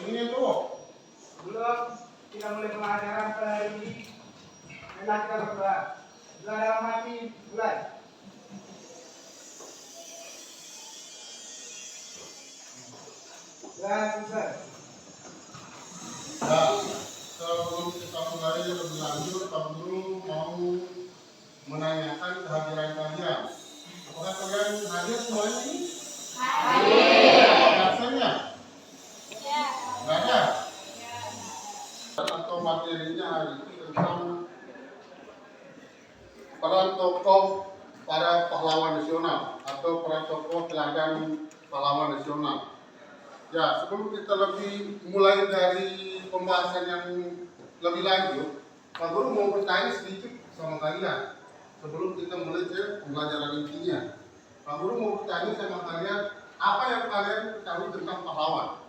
Ini yang cowok. Belum, kita mulai pelajaran pada hari ini. Marilah kita berdoa. Doa dalam hati, mulai. Dan selesai. Nah, sebelum kita mulai lebih lanjut, Pak Guru mau menanyakan kehadiran kalian. Apakah kalian hadir semuanya ini? Hadir. Absennya? Nggak ada. Atau materinya hari ini tentang peran tokoh para pahlawan nasional atau peran tokoh teladan pahlawan nasional. Ya, sebelum kita lebih mulai dari pembahasan yang lebih lanjut, Pak Guru mau bertanya sedikit sama kalian sebelum kita mulai ke pembelajaran intinya. Pak Guru mau bertanya sama kalian, apa yang kalian ketahui tentang pahlawan?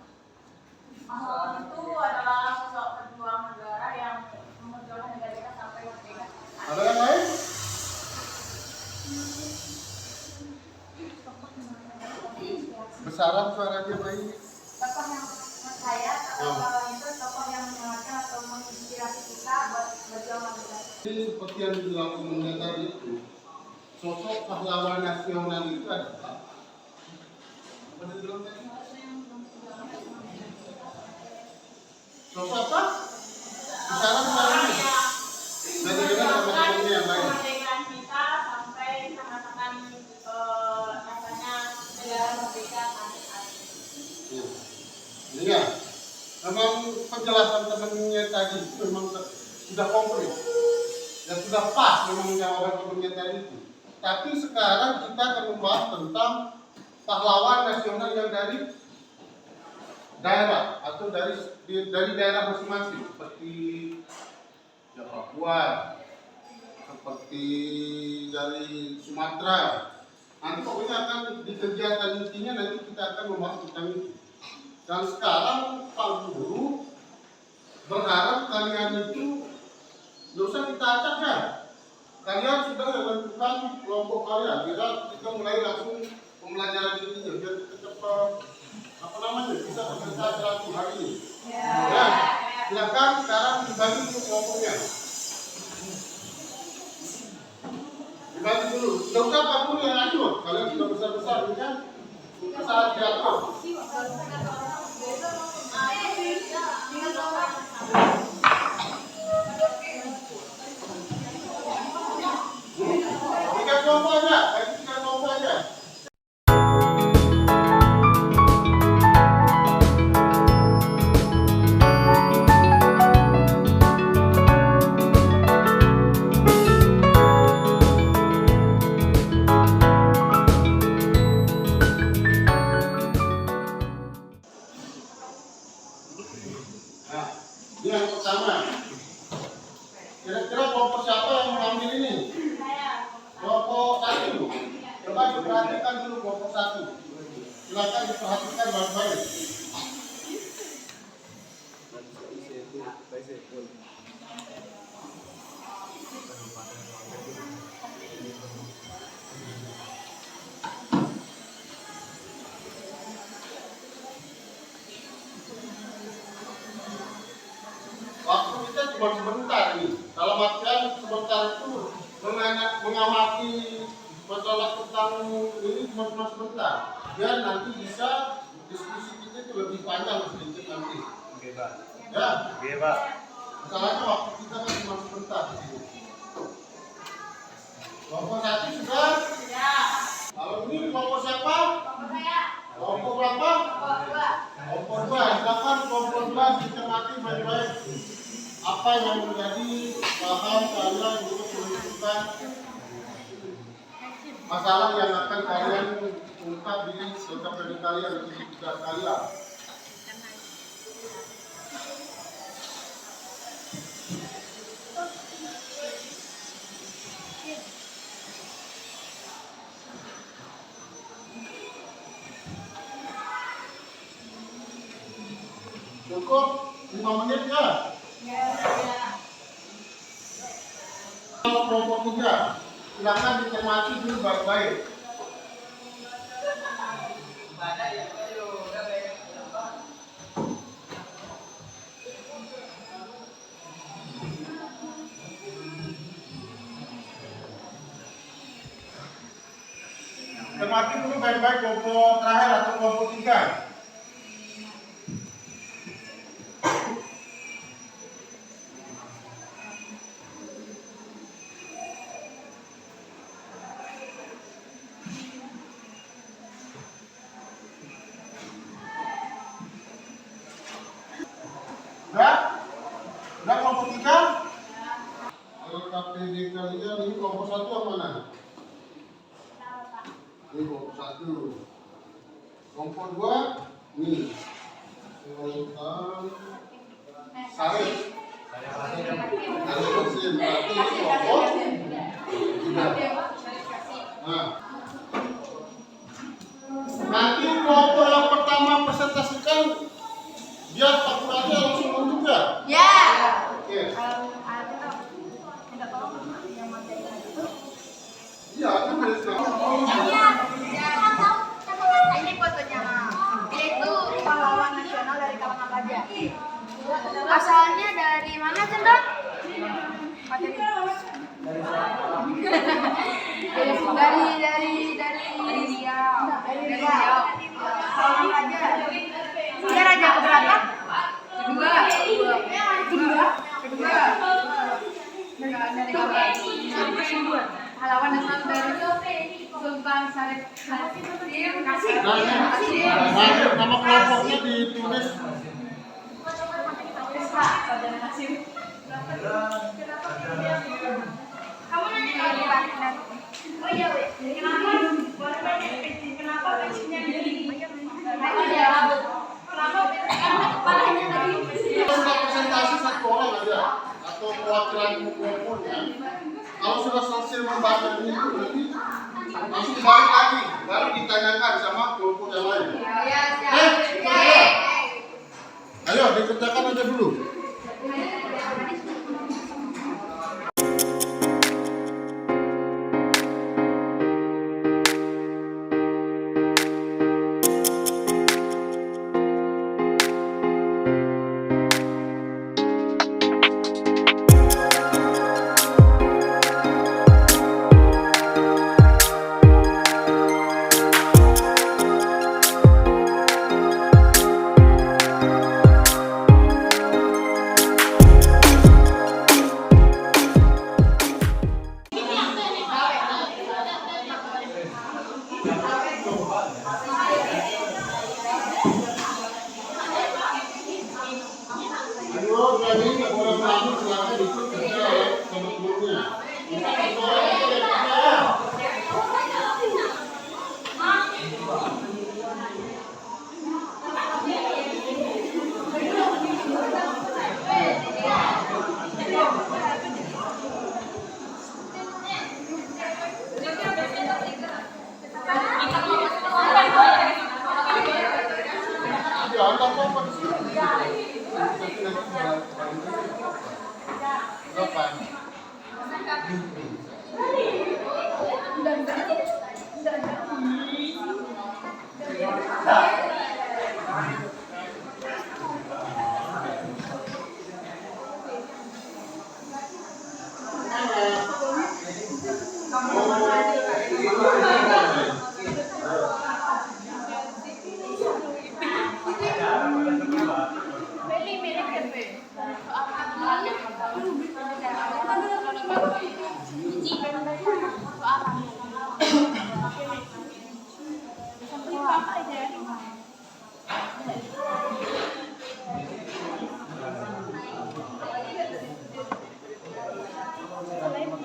Pahlawan itu adalah sosok pejuang negara yang memperjuangkan negara kita sampai merdeka. Ada yang lain? Besaran suaranya baik. Tokoh yang menurut saya, tokoh pahlawan itu tokoh yang menyemangatkan atau menginspirasi kita buat berjuang merdeka. Jadi seperti yang dibilang temennya tadi itu, sosok pahlawan nasional itu adalah apa dia bilang tadi? Sosok apa? Besaran suaranya. Nanti dengar sama temennya yang lain. Kemerdekaan kita sampai mengatakan rasanya negara merdeka sampai saat ini. Ini ya, memang penjelasan temennya tadi itu memang sudah komplit dan sudah pas memang jawaban temennya tadi itu. Tapi sekarang kita akan membahas tentang pahlawan nasional yang dari daerah atau dari daerah masing-masing seperti ya Papua, seperti dari Sumatera. Nanti pokoknya akan di kegiatan intinya nanti kita akan membahas tentang itu. Dan sekarang Pak Guru berharap kalian itu nggak usah kita acak ya. Kalian sudah menentukan kelompok kalian. Kita mulai langsung pembelajaran ini biar kita cepat bisa bekerja 100 hari ini. Ya, silakan sekarang dibagi dulu kelompoknya. Dibagi dulu. Nggak usah Pak Guru yang atur. Kalian sudah besar-besar ini kan. Saat diatur. Tiga kelompok aja. Nah, ini yang pertama. Kira-kira kelompok siapa yang mengambil ini? Kelompok 1. Coba diperhatikan dulu kelompok 1. Silakan diperhatikan baik-baik. Waktu kita cuma sebentar nih. Dalam artian sebentar itu mengamati masalah tentang ini cuma sebentar. Biar nanti bisa diskusi kita itu lebih panjang sedikit nanti. Bebas. Ya, Bebas. masalahnya waktu kita kan cuma sebentar di sini. Kelompok 1 sudah. Kalau ini kelompok siapa? Kelompok berapa? Kelompok 2. Silakan kelompok 2 dicermati baik-baik. Apa yang menjadi bahan kalian untuk menentukan masalah yang akan kalian ungkap di setiap dari kalian atau di tugas kalian. Cukup 5 menit ya? Kelompok 3, silakan dicermati dulu baik-baik. cermati dulu baik-baik kelompok terakhir atau kelompok 3. Udah? Udah kelompok 3? LKPD kalian ini kelompok 1 yang mana? Ini kelompok 1. Kelompok 2, nih. Sultan Sarif. Berarti ini kelompok 3. Nah, nanti kelompok yang pertama presentasikan, dia faktanya langsung untuk ya? Ya. Oke. Ada tolong yang materi itu. Iya, itu dari sekarang. Ini fotonya. Dia itu pahlawan nasional dari kalangan raja. Asalnya dari mana, Cendra? Materi. Dari Riau. Dari Riau. Kalangan raja. Dia raja keberapa? Kedua. Dari pahlawan nasional dari Sultan Sarif Kasim. Nama kelompoknya ditulis. Saudara Kasim. Kamu nanya lagi Pak? Oh iya, kenapa? Kenapa pensiunnya dari? Oh iya. Kenapa kepalanya tadi? Sudah presentasi satu orang aja atau perwakilan kelompoknya. Kalau sudah selesai membaca ini berarti langsung balik lagi, baru ditanyakan sama kelompok yang lain. Ayo dikerjakan aja dulu. Ayo, berani nggak boleh berani selama itu kerja ya sama gurunya. Jangan apa-apa di sini. Tapi nanti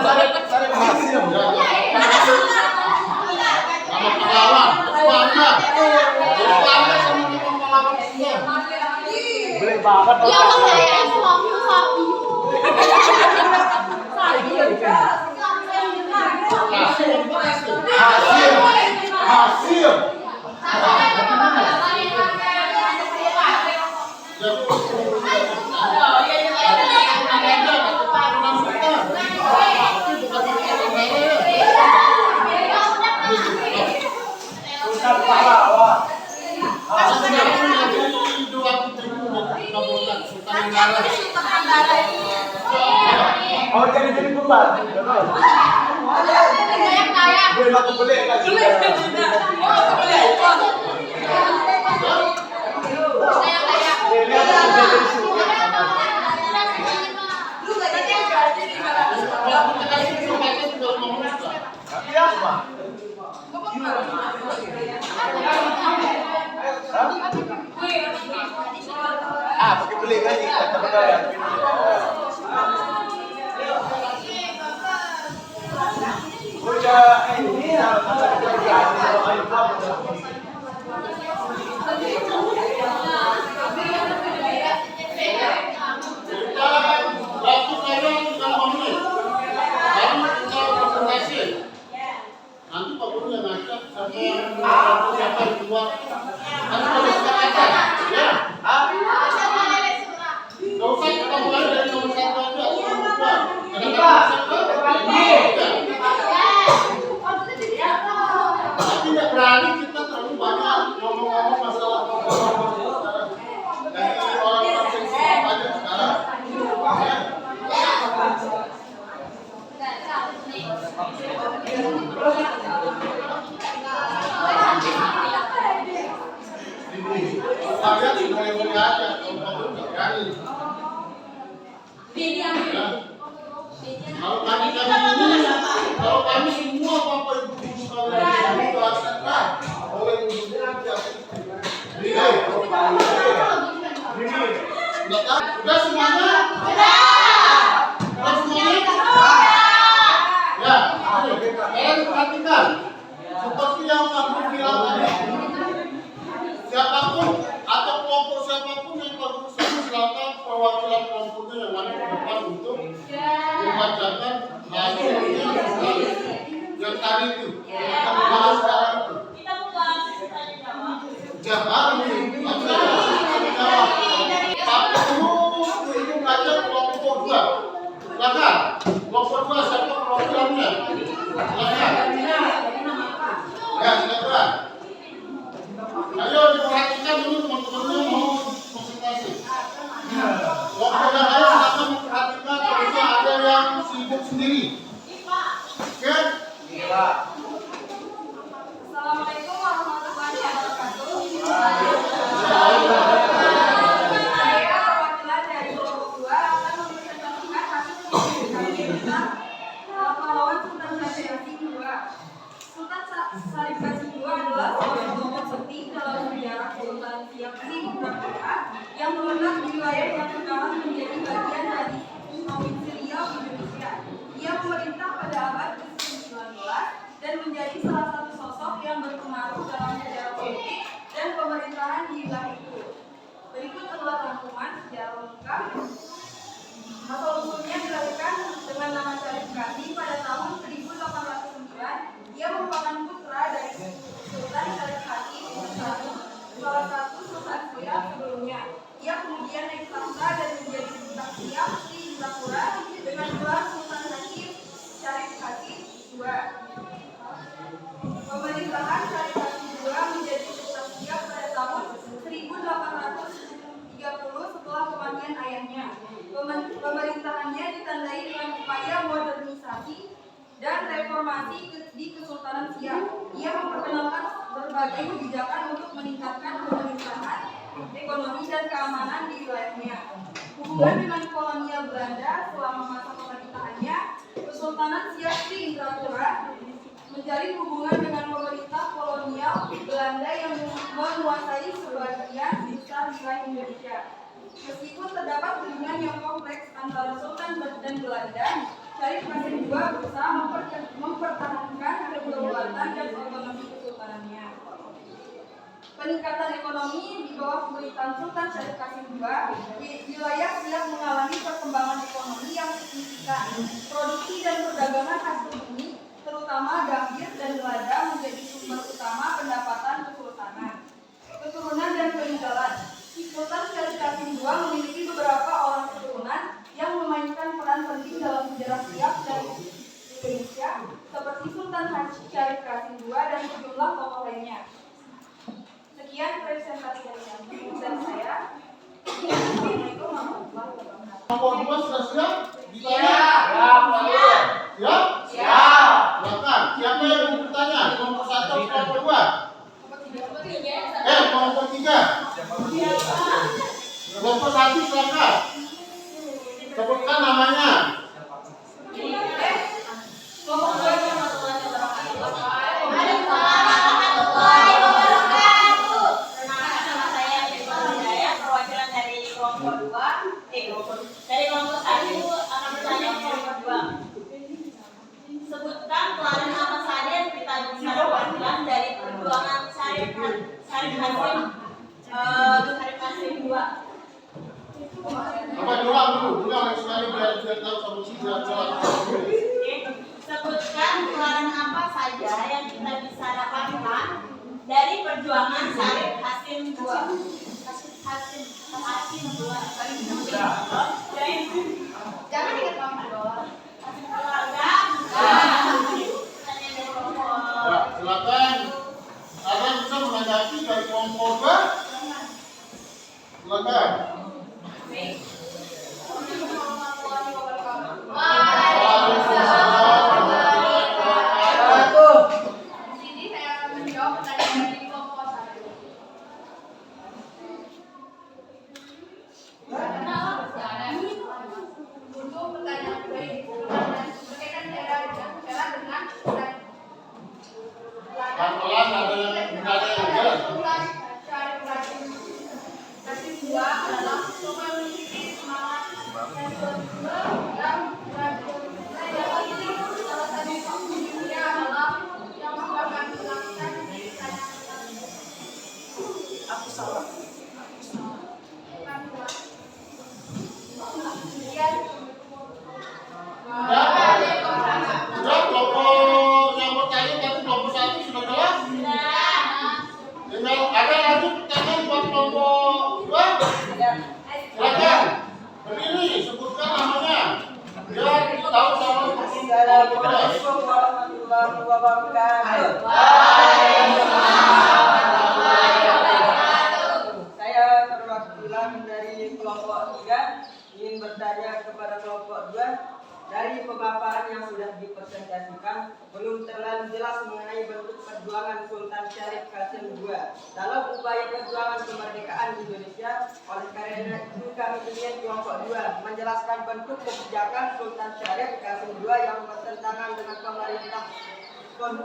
Saya berhasil. Sama pahlawan, bangga. Bangga sama pahlawan semua. Boleh banget. Ya Allah kayak suami sapi. Hasil. Bukan pahlawan. Oh jadi pembantu. Gue laku beli kan? Pakai beli lagi, udah ini nanti Pak Guru yang ngajak siapa yang keluar. Nanti kalau kita ngajak, ya. Nggak usah kita mulai dari nomor 1 aja, nomor 2. Tapi nggak berani kita terlalu banyak ngomong-ngomong masalah dari orang-orang sensitif aja sekarang. Kalian boleh-boleh aja, kalau Pak Guru nggak berani. Kalau kami semua bapak ibu kalian itu asalkan oleh ibu aja. Udah semuanya? Udah semuanya? Ya, kalian perhatikan. Seperti yang kamu bilang tadi, siapapun atau kelompok siapapun yang baru silakan perwakilan kelompoknya yang mana ke depan untuk membacakan hasilnya yang tadi itu kita bahas sekarang itu. Jangan jawab. Pak Guru itu ngajak kelompok 2. Silakan. Kelompok 2 siapa perwakilannya? Silakan. Ya, silakan. Ayo diperhatikan dulu teman-temannya mau konsultasi. Kelompok yang lain silakan memperhatikan kalau ada yang sibuk sendiri. Oke? Assalamualaikum warahmatullahi wabarakatuh. Saya perwakilan dari kelompok 2 akan mempresentasikan hasil penelitian tentang pahlawan Sultan Syarif II. Sultan Syarif II adalah seorang tokoh penting dalam sejarah Sultan Siak Singapura yang melekat di wilayah yang sekarang menjadi bagian dari provinsi Riau, Indonesia. Ia memerintah pada abad ke-19 dan menjadi salah satu sosok yang berpengaruh dalam sejarah politik dan pemerintahan di wilayah itu. Berikut adalah rangkuman sejarah lengkap. Asal usulnya dilahirkan dengan nama Syarif Kasih pada tahun 1809. Ia merupakan putra dari Sultan Syarif Kasih, salah satu sultan Siak sebelumnya. Ia kemudian naik tahta dan menjadi sultan Siak di Singapura dengan gelar Sultan Hakim Syarif Kasih II. Pemerintahan Syarif Kasih II menjadi sultan Siak pada tahun 1830 setelah kematian ayahnya. Pemerintahannya ditandai dengan upaya modernisasi dan reformasi di Kesultanan Siak. Ia memperkenalkan berbagai kebijakan untuk meningkatkan pemerintahan, ekonomi dan keamanan di wilayahnya. Hubungan dengan kolonial Belanda selama masa pemerintahannya, Kesultanan Siak di Indrapura menjalin hubungan dengan pemerintah kolonial Belanda yang menguasai sebagian besar wilayah Indonesia. Meskipun terdapat hubungan yang kompleks antara Sultan dan Belanda, Syarif Qasim II berusaha mempertahankan kedaulatan dan otonomi kesultanannya. Peningkatan ekonomi di bawah pemerintahan Sultan Syarif Qasim II, wilayah siap mengalami perkembangan ekonomi yang signifikan. Produksi dan perdagangan hasil bumi, terutama gambir dan lada, menjadi sumber utama pendapatan kesultanan. Keturunan dan peninggalan. Sultan Syarif Qasim II memiliki beberapa orang keturunan yang memainkan peran penting dalam sejarah Siak dan Indonesia, seperti Sultan Syarif Qasim II dan sejumlah tokoh lainnya. Sekian presentasi dari saya. Assalamualaikum warahmatullahi wabarakatuh. Nomor 2 sudah siap? Ditanya? Siap. Siap? Siap. Silakan. Siapa yang mau bertanya? Kelompok 1 atau kelompok 2? Kelompok 3. Kelompok 1 silakan. Sebutkan namanya. Kelompok 2 dari kelompok 1 akan bertanya ke kelompok 2. Sebutkan pelajaran apa saja yang kita bisa dapatkan dari perjuangan Syarif Qasim II. Apa doang dulu? Ulang sekali biar tahu solusi dan jalan. Sebutkan pelajaran apa saja yang kita bisa dapatkan dari perjuangan Syarif Qasim II. Jangan ingat kami doang. Ya, silakan. Ada yang bisa menanggapi dari kelompok 2? Silakan. Di sini saya akan menjawab pertanyaan dari kelompok 1. Untuk pertanyaan dari berkaitan dengan Pelan-pelan ada yang jelas. Sultan Syarif Qasim II adalah memiliki semangat nasionalisme yang salah satu kuncinya adalah yang merupakan melakukan Sudah kelompok yang bertanya tadi kelompok 1 sudah jelas? Tinggal ada lagi pertanyaan buat kelompok 2? Silakan. Berdiri, sebutkan namanya. Biar kita tahu sama Assalamualaikum warahmatullahi wabarakatuh. Saya perwakilan dari kelompok 3 ingin bertanya kepada kelompok 2. Dari pemaparan yang sudah dipresentasikan, belum terlalu jelas mengenai bentuk perjuangan Sultan Syarif Qasim II dalam upaya perjuangan kemerdekaan Indonesia. Oleh karena itu kami ingin kelompok 2 menjelaskan bentuk kebijakan Sultan Syarif Qasim II yang bertentangan dengan pemerintah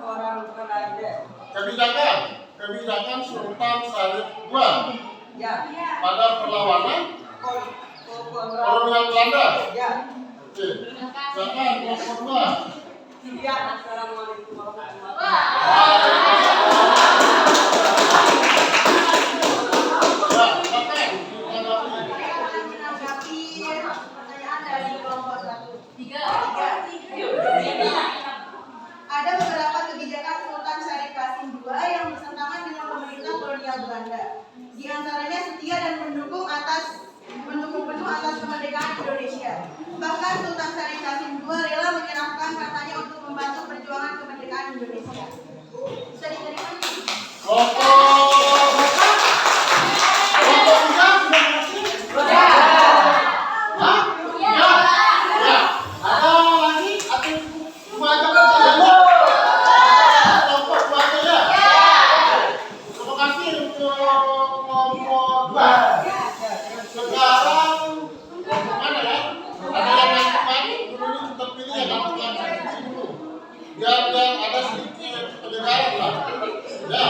orang Belanda. Kebijakan Sultan Syarif II Ya, pada perlawanan kolonial Belanda. ya. Oke. Silakan kelompok 2. Ya, assalamualaikum warahmatullahi menanggapi pertanyaan dari kelompok 1. Ada beberapa kebijakan Sultan Syarif Qasim II yang bertentangan dengan pemerintah kolonial Belanda. Di antaranya setia dan mendukung penuh atas kemerdekaan Indonesia. Bahkan Sultan Syarif Qasim II rela menyerahkan hartanya untuk membantu perjuangan kemerdekaan Indonesia. Bisa diterima? Kelompok 3 sudah masih? Hah? Ya. Ya. Ada lagi atau cuma aja pertanyaan? Kelompok 2 aja ya? Terima kasih untuk kelompok 2. Sekarang mana ya? Ada yang lain dulu terpilih yang akan kita dulu. Biar ada sedikit kedengaran lah. Ya.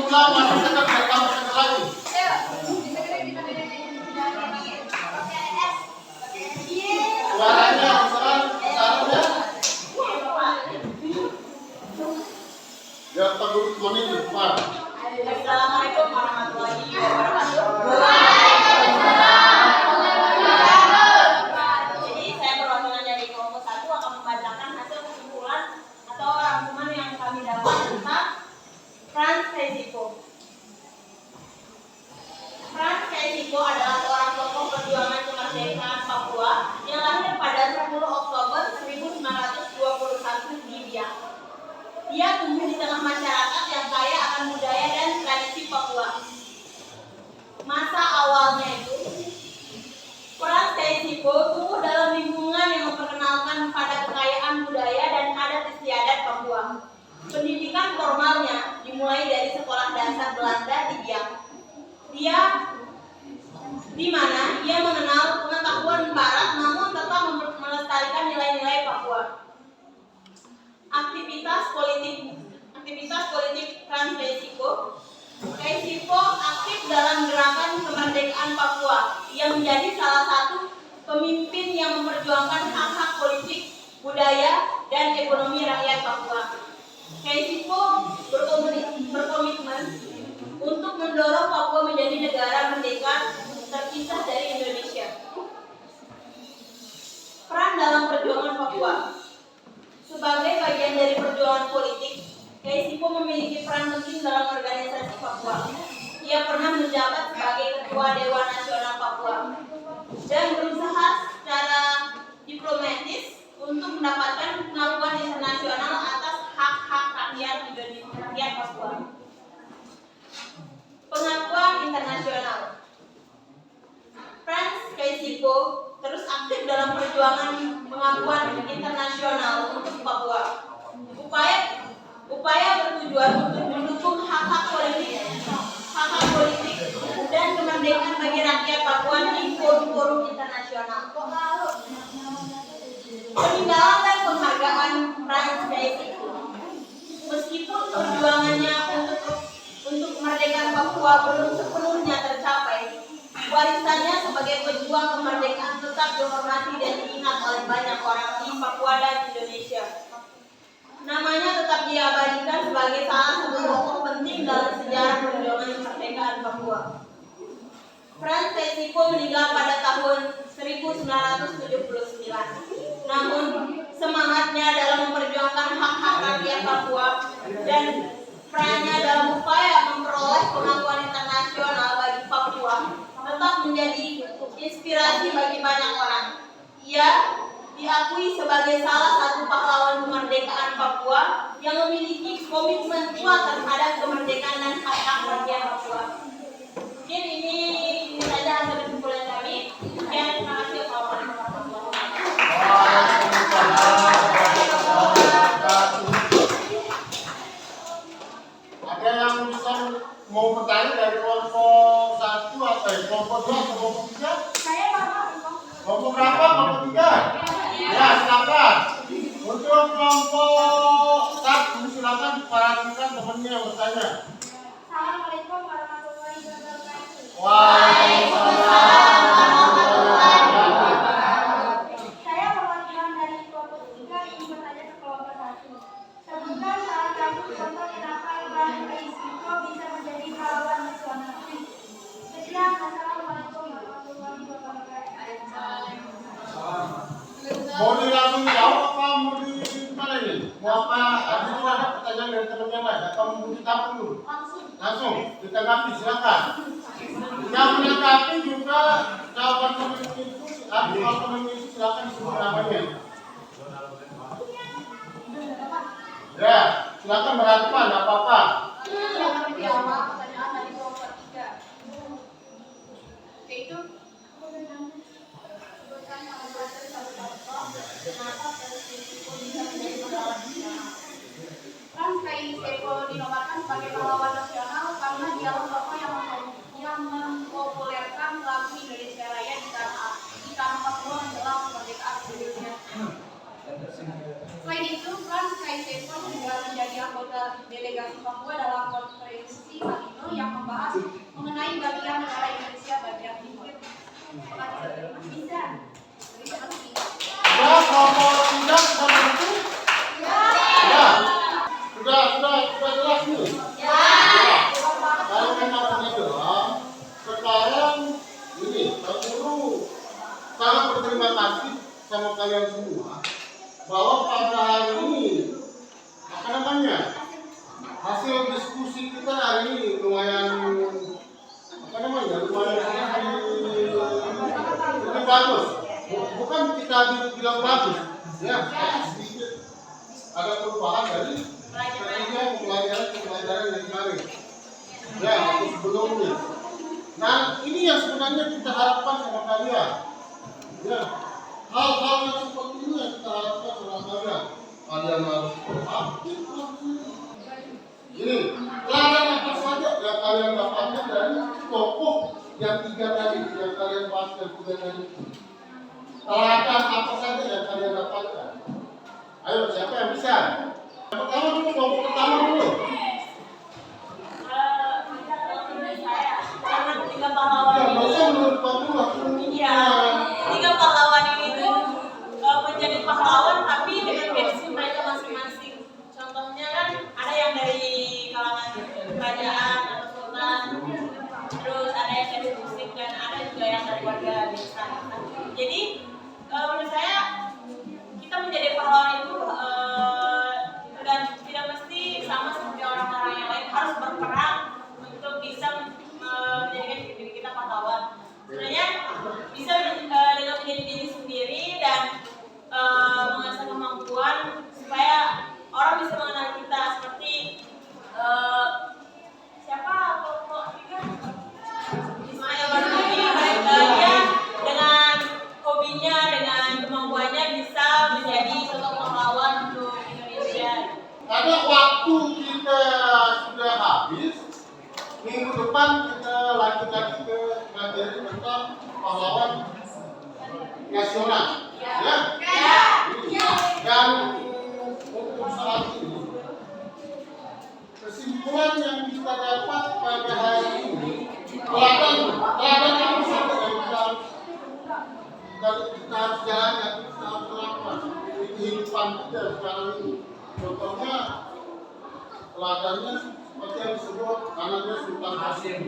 pulang masih tetap dari kamu satu lagi. Suaranya sarannya. Ya Pak Guru Tony Pak. Assalamualaikum warahmatullahi wabarakatuh. Jadi saya perwakilan dari kelompok 1 akan membacakan hasil kesimpulan atau rangkuman yang kami dapat tentang Frans Kaisiepo. Frans Kaisiepo adalah seorang tokoh perjuangan kemerdekaan Papua yang lahir pada 10 Oktober 1921 di Biak. Dia tumbuh di tengah masyarakat yang kaya akan budaya dan tradisi Papua. Masa awalnya itu, Frans Kaisiepo tumbuh dalam lingkungan yang memperkenalkan pada kekayaan budaya dan adat istiadat Papua. Pendidikan formalnya dimulai dari sekolah dasar Belanda di Biak. Di mana ia mengenal pengetahuan Barat namun tetap melestarikan nilai-nilai Papua. Aktivitas politik Frans Kaisiepo aktif dalam gerakan kemerdekaan Papua. Ia menjadi salah satu pemimpin yang memperjuangkan hak-hak politik, budaya, dan ekonomi rakyat Papua. Kaisiepo berkomitmen untuk mendorong Papua menjadi negara merdeka terpisah dari Indonesia. Peran dalam perjuangan Papua. Sebagai bagian dari perjuangan politik, Kaisiepo memiliki peran penting dalam organisasi Papua. Ia pernah menjabat sebagai Ketua Dewan Nasional Papua dan berusaha secara diplomatis untuk mendapatkan pengakuan internasional atas hak-hak rakyat Papua. Pengakuan internasional. Frans Kaisiepo terus aktif dalam perjuangan pengakuan internasional untuk Papua. Upaya bertujuan untuk mendukung hak-hak politik dan kemerdekaan bagi rakyat Papua di forum-forum internasional. Peninggalan dan penghargaan Frans Kaisiepo. Meskipun perjuangannya untuk kemerdekaan Papua belum sepenuhnya tercapai, warisannya sebagai pejuang kemerdekaan tetap dihormati dan diingat oleh banyak orang di Papua dan Indonesia. Namanya tetap diabadikan sebagai salah satu tokoh penting dalam sejarah perjuangan kemerdekaan Papua. Frans Kaisiepo meninggal pada tahun 1979. Namun semangatnya dalam memperjuangkan hak-hak rakyat Papua dan perannya dalam upaya memperoleh pengakuan internasional bagi Papua tetap menjadi inspirasi bagi banyak orang. Ia diakui sebagai salah satu pahlawan kemerdekaan Papua yang memiliki komitmen kuat terhadap kemerdekaan dan hak-hak rakyat Papua. Mungkin ini saja hasil kesimpulan kami. Sekian, terima kasih. Assalamualaikum warahmatullahi wabarakatuh. Ada yang bisa mau bertanya dari kelompok 1 atau kelompok 2 atau kelompok 3? Saya Bapak. Kelompok berapa? Kelompok 3? Ya, silakan. Untuk kelompok 1 silakan perhatikan temannya yang bertanya. Assalamualaikum warahmatullahi wabarakatuh. Waalaikumsalam warahmatullahi wabarakatuh. Saya perwakilan dari kelompok 3 ingin bertanya ke kelompok 1. Sebutkan salah satu contoh kenapa Frans Kaisiepo bisa menjadi pahlawan nasional. Sekian, assalamualaikum warahmatullahi wabarakatuh. Mau langsung jawab apa mau di mana ini? Mau apa? Ada juga ada pertanyaan dari teman yang lain. Atau mau ditangkap dulu? Langsung ditanggapi, silakan. Yang menanggapi juga jawaban teman itu, kalau teman itu silakan disebut namanya. Ya, silakan berhadapan, nggak apa-apa. Pertanyaan dari kelompok 3. Yaitu Frans Kaisiepo dinobatkan sebagai pahlawan nasional karena dialah tokoh yang mempopulerkan lagu Indonesia Raya di tanah Papua menjelang kemerdekaan Indonesia. Selain itu, Frans Kaisiepo juga menjadi anggota delegasi Papua dalam konferensi yang membahas mengenai bagian negara Indonesia bagian timur. Bisa. Ya, kalau tidak sama itu. Ya. Sudah jelas nih. Ya. Kalau memang sudah jelas, sekarang ini Pak Guru sangat berterima kasih sama kalian semua bahwa pada hari ini hasil diskusi kita hari ini lumayan lumayan lebih bagus. Bukan kita bilang bagus, ya, tapi sedikit ada perubahan dari pelajaran yang kemarin. Ya, atau sebelumnya. Nah, ini yang sebenarnya kita harapkan sama kalian. Ya, hal-hal yang seperti ini yang kita harapkan sama kalian. Kalian harus proaktif. Ini, pelajaran apa saja yang kalian dapatkan dari tokoh yang 3 tadi, yang kalian bahas dan 3 tadi. Teladan apa saja yang kalian dapatkan? Ayo, siapa yang bisa? Yang pertama dulu, kelompok pertama dulu. Karena 3 pahlawan Ya, ini, masa menurut kamu aku? iya, 3 pahlawan ini tuh menjadi pahlawan tapi dengan versi mereka masing-masing. Contohnya kan ada yang dari kalangan kerajaan atau sultan, terus ada yang dari musik dan ada juga yang dari warga desa. Jadi menurut saya kita menjadi pahlawan itu dan tidak mesti sama seperti orang-orang yang lain, harus berperang untuk bisa menjadikan diri kita pahlawan. Sebenarnya bisa dengan menjadi diri sendiri dan mengasah kemampuan supaya orang bisa mengenal kita seperti siapa tokoh juga Ismail Marzuki. Dia dengan hobinya, dengan kemampuannya bisa menjadi sosok pahlawan untuk Indonesia. Karena waktu kita sudah habis, minggu depan kita lanjut lagi ke materi tentang pahlawan nasional. Ya. Dan untuk saat ini, kesimpulan yang kita dapat pada hari ini, teladan apa saja yang kita harus jalankan, kita harus lakukan di kehidupan kita sekarang ini. Contohnya, teladannya seperti yang disebut anaknya Sultan Hasim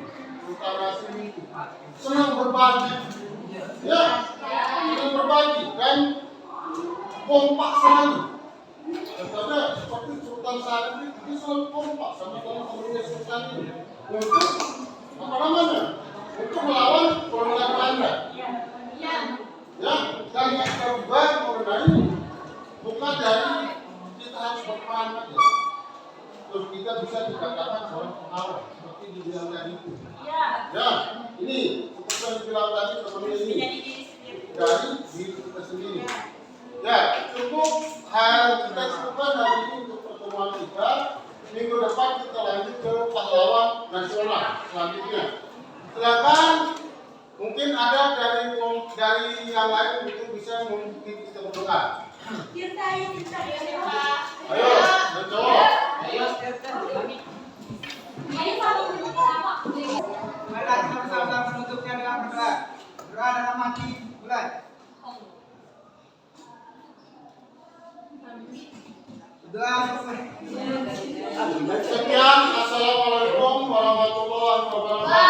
senang berbagi, ya, senang berbagi dan kompak selalu. Contohnya seperti Sultan Said itu selalu kompak sama teman-temannya Sultan ini untuk untuk melawan kolonial Belanda. Ya, dan yang terbaik mengenai bukan dari kita harus berperan aja. Terus kita bisa dikatakan seorang pahlawan seperti dibilang tadi itu. Ya, ini seperti yang dibilang tadi teman ini dari diri kita sendiri. Ya, cukup kita cukupkan hari ini untuk pertemuan kita. Minggu depan kita lanjut ke pahlawan nasional selanjutnya. Silakan, mungkin ada dari yang lain mungkin bisa kita berdoa. Ayo, mencoba. Mari kita bersama menutupnya dengan berdoa. Berdoa dalam hati, mulai. Doa selesai. Sekian, assalamualaikum warahmatullahi wabarakatuh.